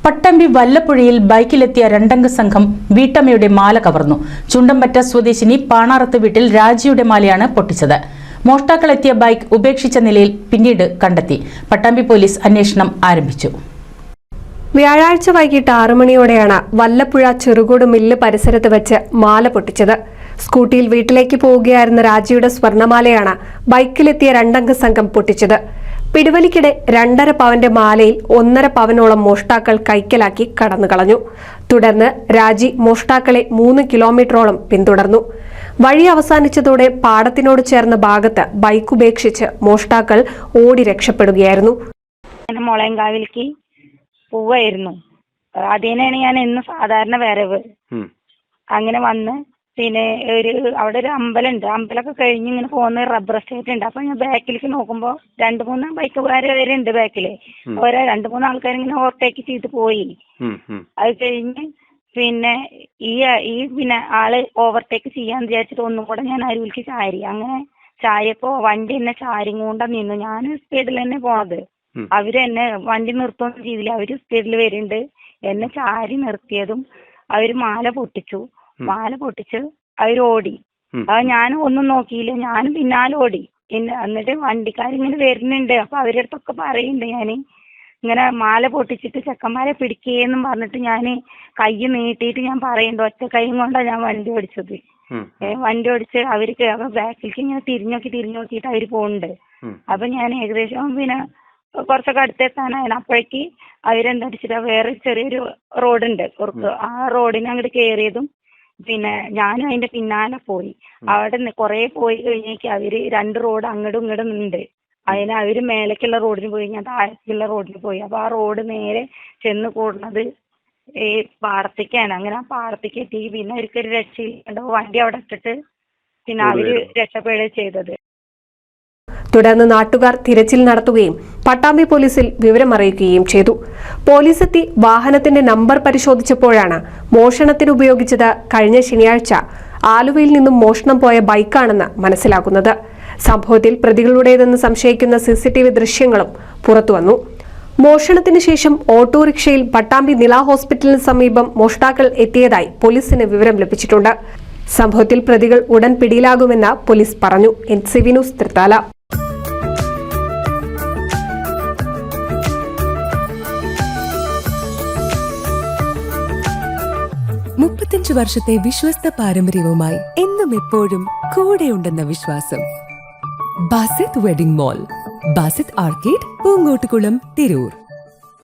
പട്ടാമ്പി വല്ലപ്പുഴയിൽ ബൈക്കിലെത്തിയ രണ്ടംഗ സംഘം വീട്ടമ്മയുടെ മാല കവർന്നു. ചുണ്ടമ്പറ്റ സ്വദേശിനി പാണാറത്ത് വീട്ടിൽ രാജിയുടെ മാലയാണ് പൊട്ടിച്ചത്. മോഷ്ടാക്കളെത്തിയ ബൈക്ക് ഉപേക്ഷിച്ച നിലയിൽ പിന്നീട് കണ്ടെത്തി. പട്ടാമ്പി പോലീസ് അന്വേഷണം ആരംഭിച്ചു. വ്യാഴാഴ്ച വൈകിട്ട് 6 മണിയോടെയാണ് വല്ലപ്പുഴ ചെറുകോട് മില്ല് പരിസരത്ത് വെച്ച് മാല പൊട്ടിച്ചത്. സ്കൂട്ടിയിൽ വീട്ടിലേക്ക് പോവുകയായിരുന്ന രാജിയുടെ സ്വർണമാലയാണ് ബൈക്കിലെത്തിയ രണ്ടംഗ സംഘം പൊട്ടിച്ചത്. പിടിവലിക്കിടെ 2.5 പവന്റെ മാലയിൽ 1.5 പവനോളം മോഷ്ടാക്കൾ കൈക്കലാക്കി കടന്നുകളഞ്ഞു. തുടർന്ന് രാജി മോഷ്ടാക്കളെ 3 കിലോമീറ്ററോളം പിന്തുടർന്നു. വഴി അവസാനിച്ചതോടെ പാടത്തിനോട് ചേർന്ന ഭാഗത്ത് ബൈക്ക് ഉപേക്ഷിച്ച് മോഷ്ടാക്കൾ ഓടി രക്ഷപ്പെടുകയായിരുന്നു. മുളയങ്കാവിലേക്ക് പോവായിരുന്നു. അതിനാണ് ഞാൻ ഇന്ന് സാധാരണ വരവ്. അങ്ങനെ വന്ന് പിന്നെ അവിടെ ഒരു അമ്പലമുണ്ട്. അമ്പലമൊക്കെ കഴിഞ്ഞ് ഇങ്ങനെ പോകുന്ന റബ്ബർ എസ്റ്റേറ്റ് ഉണ്ട്. അപ്പൊ ഞാൻ ബാക്കിലേക്ക് നോക്കുമ്പോ 2-3 ബൈക്കുകാർ വരെ ഉണ്ട് ബാക്കില്. 2-3 ആൾക്കാർ ഇങ്ങനെ ഓവർടേക്ക് ചെയ്ത് പോയി. അത് കഴിഞ്ഞ് പിന്നെ പിന്നെ ആള് ഓവർടേക്ക് ചെയ്യാന്ന് വിചാരിച്ചിട്ട് ഒന്നും കൂടെ ഞാൻ അരുവിലേക്ക് ചാരി. അങ്ങനെ ചാരിയപ്പോ വണ്ടി എന്നെ ചാരി കൊണ്ട നിന്നു. ഞാൻ സ്പീഡിൽ തന്നെ പോണത്. അവരെന്നെ വണ്ടി നിർത്തുകയൊന്നും ചെയ്തില്ല. അവര് സ്പീഡിൽ വരുന്നുണ്ട്. എന്നെ ചാരി നിർത്തിയതും അവര് മാല പൊട്ടിച്ചു. മാല പൊട്ടിച്ച് അവരോടി. ഞാൻ ഒന്നും നോക്കിയില്ല. ഞാനും പിന്നാലെ ഓടി. എന്നിട്ട് വണ്ടിക്കാരിങ്ങനെ വരുന്നുണ്ട്. അപ്പൊ അവരുടെ അടുത്തൊക്കെ പറയുന്നുണ്ട് ഞാന് ഇങ്ങനെ മാല പൊട്ടിച്ചിട്ട് ചെക്കന്മാരെ പിടിക്കേന്നും പറഞ്ഞിട്ട് ഞാൻ കൈ നീട്ടിയിട്ട് ഞാൻ പറയുന്നുണ്ട്. ഒറ്റ കൈ കൊണ്ടാണ് ഞാൻ വണ്ടി ഓടിച്ചത്. വണ്ടി ഓടിച്ച് അവർക്ക് അപ്പൊ ബാക്കിലേക്ക് ഇങ്ങനെ തിരിഞ്ഞു നോക്കിയിട്ട് അവര് പോകുന്നുണ്ട്. അപ്പൊ ഞാൻ ഏകദേശം പിന്നെ കുറച്ചൊക്കെ അടുത്തെത്താനായിരുന്നു. അപ്പോഴേക്ക് അവരെന്താ വെച്ചിട്ട് വേറെ ചെറിയൊരു റോഡുണ്ട് പുറത്ത്. ആ റോഡിന് അങ്ങോട്ട് കയറിയതും പിന്നെ ഞാനും അതിന്റെ പിന്നാലെ പോയി. അവിടെ കുറെ പോയി കഴിഞ്ഞേക്ക് അവര് 2 റോഡ് അങ്ങോട്ടും ഇങ്ങോട്ടും ഉണ്ട്. അതിന് അവര് മേലേക്കുള്ള റോഡിന് പോയി, ഞാൻ താഴേക്കുള്ള റോഡിന് പോയി. അപ്പൊ ആ റോഡ് നേരെ ചെന്ന് കൂടുന്നത് ഈ പാടത്തേക്കാണ്. അങ്ങനെ ആ പാടത്തേക്ക് എത്തി. പിന്നെ അവർക്കൊരു രക്ഷയില്ല. വണ്ടി അവിടെ ഇട്ടിട്ട് പിന്നെ അവര് രക്ഷപ്പെടുകയാണ് ചെയ്തത്. തുടർന്ന് നാട്ടുകാർ തിരച്ചിൽ നടത്തുകയും പട്ടാമ്പി പോലീസിൽ വിവരമറിയിക്കുകയും ചെയ്തു. പോലീസ് എത്തി വാഹനത്തിന്റെ നമ്പർ പരിശോധിച്ചപ്പോഴാണ് മോഷണത്തിന് ഉപയോഗിച്ചത് കഴിഞ്ഞ ശനിയാഴ്ച ആലുവയിൽ നിന്നും മോഷണം പോയ ബൈക്കാണെന്ന് മനസ്സിലാക്കുന്നത്. സംഭവത്തിൽ പ്രതികളുടേതെന്ന് സംശയിക്കുന്ന CCTV ദൃശ്യങ്ങളും പുറത്തുവന്നു. മോഷണത്തിന് ശേഷം ഓട്ടോറിക്ഷയിൽ പട്ടാമ്പി നില ഹോസ്പിറ്റലിന് സമീപം മോഷ്ടാക്കൾ എത്തിയതായി പോലീസിന് വിവരം ലഭിച്ചിട്ടുണ്ട്. സംഭവത്തിൽ പ്രതികൾ ഉടൻ പിടിയിലാകുമെന്ന് പോലീസ് പറഞ്ഞു. NCV news Thrithala. 35 വർഷത്തെ വിശ്വസ്ത പാരമ്പര്യവുമായി എന്നും എപ്പോഴും കൂടെയുണ്ടെന്ന വിശ്വാസം. Basith wedding mall, Basith arcade, Poonkottukulam, Tirur.